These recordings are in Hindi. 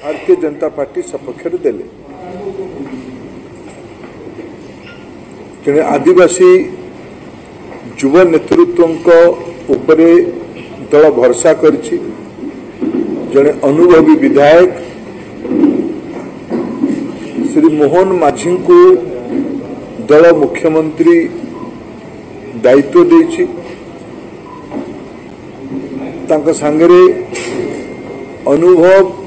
भारतीय जनता पार्टी सपक्ष देले जड़े आदिवासी युव नेतृत्व उपरे दल भरसा करिछि। जड़े अनुभवी विधायक श्री मोहन माझी को दल मुख्यमंत्री दायित्व देछि। तांका सांगरे अनुभव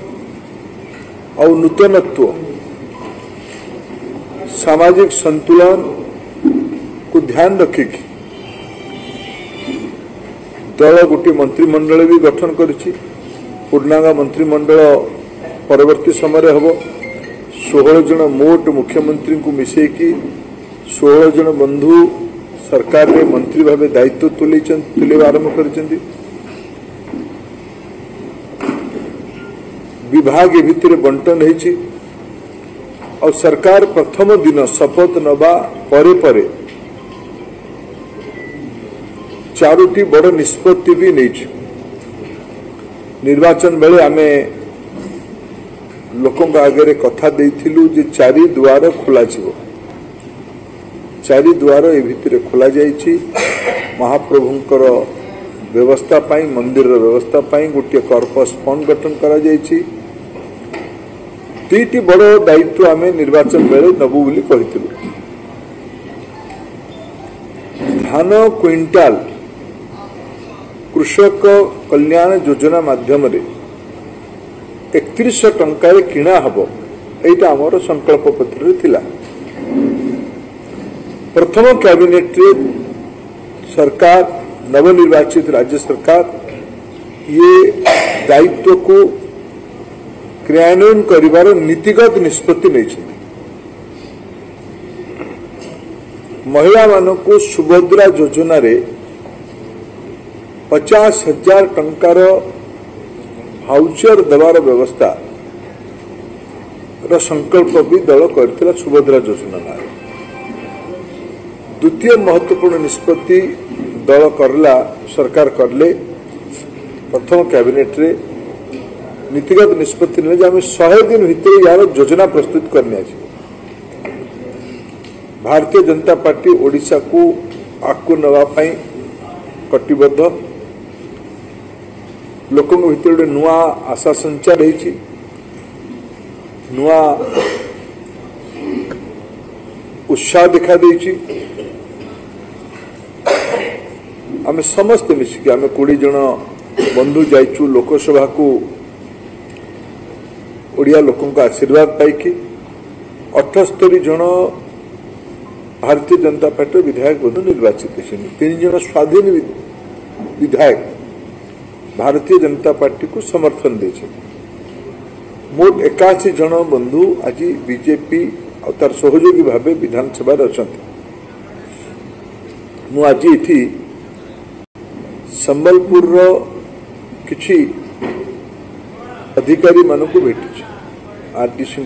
और नूतनत्व सामाजिक संतुलन को ध्यान रखिकी दल गोटे मंत्रिमंडल भी गठन करिछि। पूर्णांग मंत्रिमंडल परवर्ती समय हम 16 जन मोट मुख्यमंत्री को मिसेकी 16 जन बंधु सरकार रे मंत्री भाव दायित्व तुले आरंभ कर विभाग भितर बंटन होइछि और सरकार प्रथम दिन शपथ नवा परे चारोटी बड़ निष्पत्ति भी नहीं। निर्वाचन बेले आमे लोकों आगे कथा देइथिलु जे 4 द्वार खोला छिबो। 4 द्वार ए भितर खोला जाइछि। महाप्रभुंकर व्यवस्था पाई मंदिर व्यवस्था पाई गोटे कॉर्पस फंड गठन करा जाइछि। 3टी बड़ दायित्व आमे निर्वाचन बेले नबु बोली कहिथिलु। धान क्विंटाल कृषक कल्याण योजना माध्यम 3100 टंकार किणा हब एटा आमर संकल्प पत्र थिला। प्रथम कैबिनेट रे सरकार नवनिर्वाचित राज्य सरकार ये दायित्व को क्रियान्वयन करिवार नीतिगत निष्पत्ति नहीं। महिला मानक सुभद्रा योजना रे 50,000 टंकार भाउचर देवार व्यवस्था संकल्प भी दल करथिला सुभद्रा योजना ना। द्वितीय महत्वपूर्ण निष्पत्ति दल करला सरकार करले प्रथम कैबिनेट रे नीतिगत निष्पत्ति ने जे 100 दिन भितर यार योजना प्रस्तुत करने अछि। भारतीय जनता पार्टी ओडिशा को आकु नवा पई कटिबद्ध। लोकों भितर गोटे नुआ आशा संचार होइछि। नुआ उत्साह देखा देइछि। आमे समस्त मिसिक आमे 20 जन बंधु जाइछु लोकसभा को ओडिया लोकों का आशीर्वाद पाइकी 78 जन भारतीय जनता पार्टी विधायक बंधु निर्वाचित होइछन। 3 जन स्वाधीन विधायक भारतीय जनता पार्टी को समर्थन देछे। मोट 81 जन बंधु आज बीजेपी और तार सहयोगी भाव विधानसभा अच्छा। मु आज इथि संबलपुर किछि अधिकारी मानक भेटी आरटीसी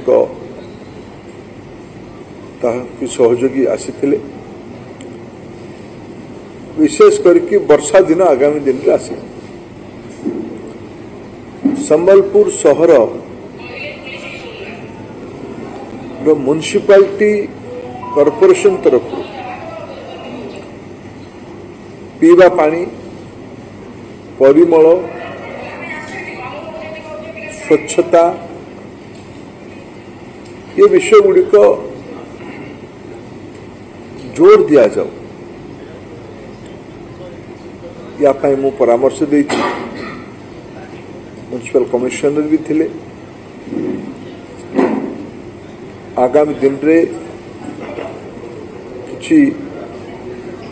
सहयोगी आसीथिले। विशेष करके वर्षा दिन आगामी दिन में आसी संबलपुर शहर म्युनिसिपालिटी कॉर्पोरेशन तरफ पीवा पानी परिमल स्वच्छता ये विषय गुड़िक जोर दिया जाओ या मु परामर्श देछि। म्युनिसिपल कमिश्नर भी थिले। आगामी दिन रे किछि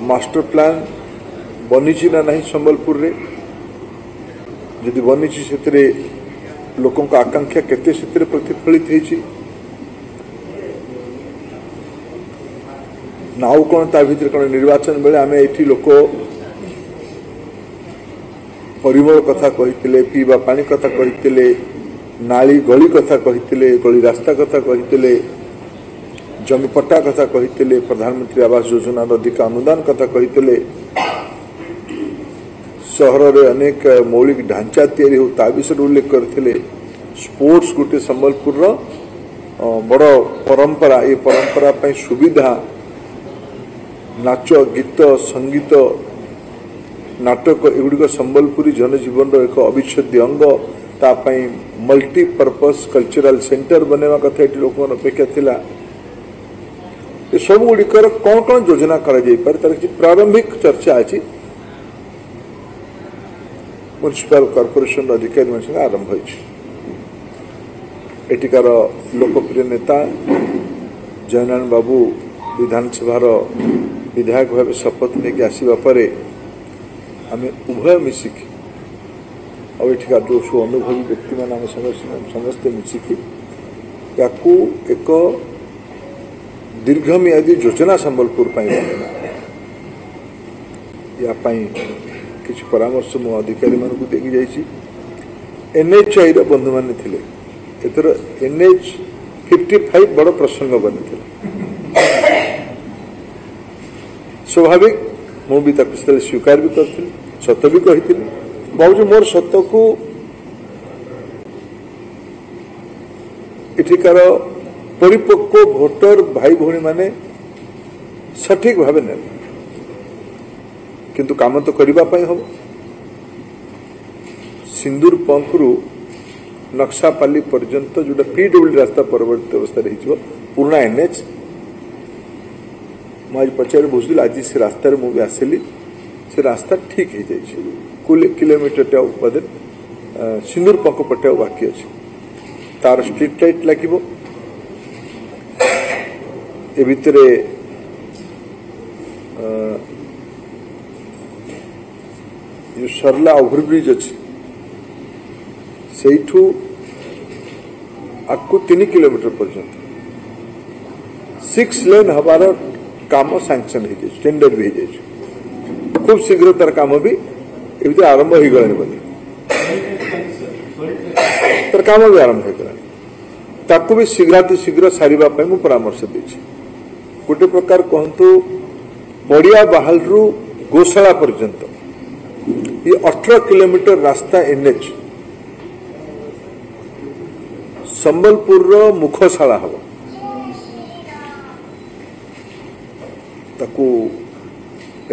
मास्टर प्लान बनीछि ना नहीं संबलपुर रे जदि बनीछि सेतरे लोकों का आकांक्षा केते सेतरे प्रतिफलित होइछि नाउ कोन ता भीतर कोन निर्वाचन बेले आमे एठी लोक परिमल कथा कहितिले पीवा पानी कथा कहितिले नाली गली कथा कहितिले गली रास्ता कथा कहितिले जमी पट्टा कथा कहितिले प्रधानमंत्री आवास योजना अधिक अनुदान कथा कहितिले सहर रे अनेक मौलिक ढांचा तैयारी हो ता विषय उल्लेख करथिले स्पोर्ट्स गोटे संबलपुर बड़ परंपरा ये परंपरा पे सुविधा नाच गीत संगीत नाटक एगुड़िक संबलपुरी जनजीवन एक अविच्छेद्य अंग तापाई मल्टीपर्पज कल्चरल सेंटर बनवा कथा ये लोक अपेक्षा थिला ये सब गुड़िकर कौन कौन योजना तार किसी प्रारंभिक चर्चा अच्छी म्युनिसिपल कॉर्पोरेशन अधिकारी मान आरंभ होटिकार लोकप्रिय नेता जयनारायण बाबू विधानसभा विधायक भाव शपथ लेके आसवा पर आम उभय मिसिकी आठिकार जो सब अनुभवी व्यक्ति मान समस्ते मिसिकी एक दीर्घमियादी योजना संबलपुर या किसी परामर्श मो अधिकारी मान देखी जाइए NHI बंधु मान थे एथर NH55 बड़ प्रसंग बनी स्वाभाविक मुझे स्वीकार भी करी सत भी कही भावुँ मोर सत को इठिकार परिपक्व भोटर भाई भौणी माने सठिक भाव ने किंतु काम तो करने हम सिंदूर पंप रु नक्सापाली पर्यंत जोटा PWD रास्ता परवर्ती अवस्था पुराना NH मुझे पचारे बुझुल आज से रास्ता मुझे आसली से रास्ता ठीक हो जाए किलोमीटर बदे सिंदूर पंप पटे बाकी अच्छे तार स्ट्रीट लाइट लगे ए भितर जो सरला ओभरब्रिज अच्छे से आपको 3 किलोमीटर पर्यंत 6 लेन हबार काम सैंक्शन हो जाए टेंडर भी हो जाए खूब शीघ्र तार काम भी ये आरंभ हो गला बोली तार काम भी आरंभ हो गला ताकू भी शीघ्र सारिबा पई मु परामर्श देछि गोटे प्रकार कहतु पड़िया बाहल रु गोशाला पर्यंत ये 18 किलोमीटर रास्ता NH संबलपुर मुखशाला हम ताकू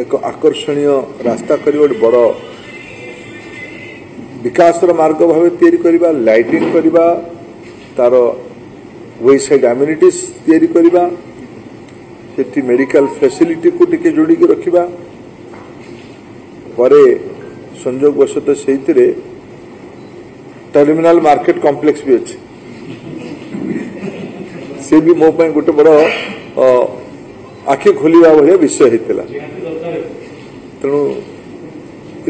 एक आकर्षणीय रास्ता कर बड़ विकास मार्ग भाव या लाइटिंग करवा तार वे साइड एम्यूनिटीज या मेडिकल फैसिलिटी को टिके जोड़ी रखा पर संजोग वशत से टर्मिनाल मार्केट कॉम्प्लेक्स भी अच्छे से भी मो गोटे बड़ आखि खोलिया भाया विषय होता तेणु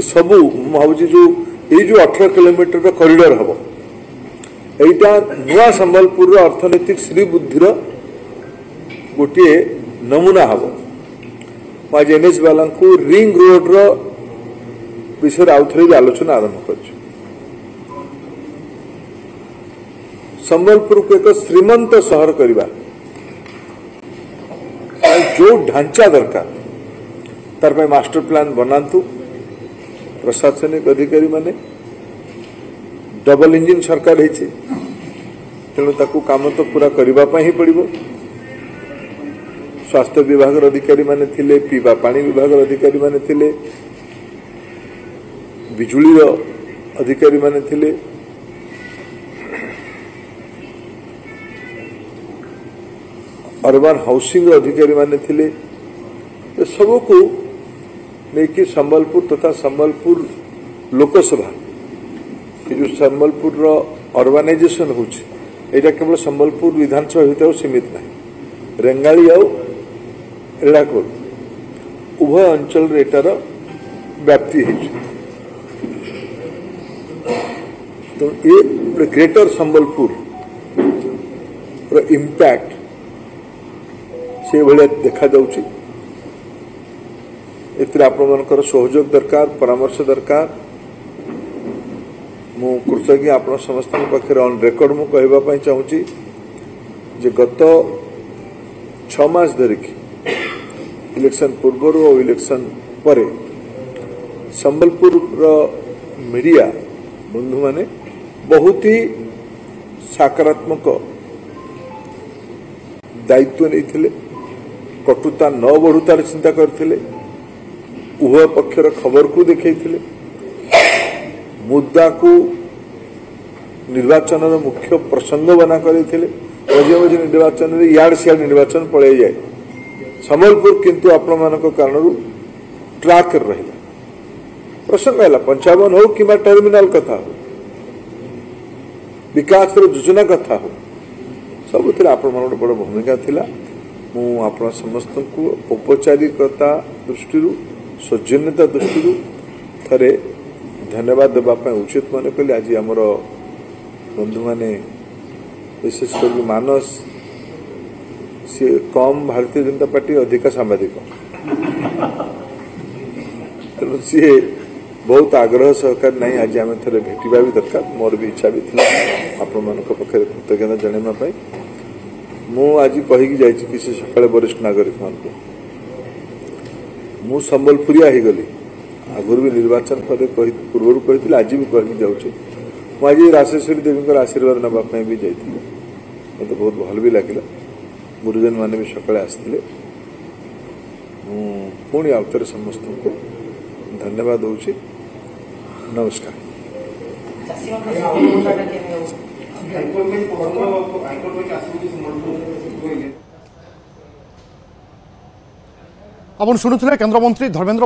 सबू भावी जो ये 18 किलोमीटर कॉरिडोर हम यहाँ नुआ संबलपुर अर्थनैतिक श्रीबुद्धि गोटे नमूना हम आज NH वाला रिंग रोड विषय आउ थे आलोचना आरंभ कर संबलपुर को एक श्रीमंत सहर करवा जो ढांचा दरकार तार मास्टर प्लान बनातु प्रशासनिक अधिकारी माने डबल इंजिन सरकार है तेणु ताकू काम तो पूरा करने ही पड़ो स्वास्थ्य विभाग अधिकारी माने थिले पीवा पानी विभाग अधिकारी माने थिले बिजुली अधिकारी माने थिले अर्बन हाउसिंग अधिकारी माने थिले सबको लेकिन संबलपुर तथा संबलपुर लोकसभा जो संबलपुर अर्बानाइजेशन होची केवल संबलपुर विधानसभा होता सीमित ना रेंगाली आड़ाकोल उभय अंचल एटार व्याप्ति तो ये ग्रेटर संबलपुर इम्पैक्ट से भाया देखा जाउची आपणकर सहयोग दरकार परामर्श दरकार मु कृतज्ञ आप समस्त पाखे ऑन रेकर्ड मु कहवाई चाहूँगी जे गत 6 मास धरिकी इलेक्शन पूर्व और इलेक्शन पर संबलपुर मीडिया बंधु माने बहुत ही सकारात्मक दायित्व नहीं कटुता न बढ़ुतार चिंता करते उभय पक्षर खबर को देखते मुद्दा को निर्वाचन मुख्य प्रसंग बना करते मझे मझे निर्वाचन इाड़ सियाड़ निर्वाचन पड़े जाए संबलपुर किंतु आपण मान कारण ट्राक रहा प्रसंग है 55 हो कि टर्मिनाल कथा हो विकास योजना कथा हो सब आपण बड़ भूमिका थिला मु आपण समस्त को औपचारिकता दृष्टि सौजन्यता दृष्टि थरे धन्यवाद देवाई उचित मन कले आज आमर बंधु माने विशेषकर मानस सी कम भारतीय जनता पार्टी अधिक सांबादिक तेणु सी बहुत आग्रह सहकार नहीं आज आम थे भेटा भी दरकार मोर भी इच्छा भी थी आपण मान पाखे कृतज्ञता जनवाई मु आज कहीकि जाइए किसी सकाଳେ वरिष्ठ नागरिक मान मु संबलपुरिया हो गली आगुरी भी निर्वाचन पूर्व कही आज भी कहीकि जाऊँ मुझे राशेश्वरी देवी आशीर्वाद नापी भी जाती मत बहुत भल भी लगे गुरुजन मैंने भी सकाଳେ आसते पुणी आउे समस्त को धन्यवाद दूसरी नमस्कार आपण शुणुले केन्द्रमंत्री धर्मेन्द्र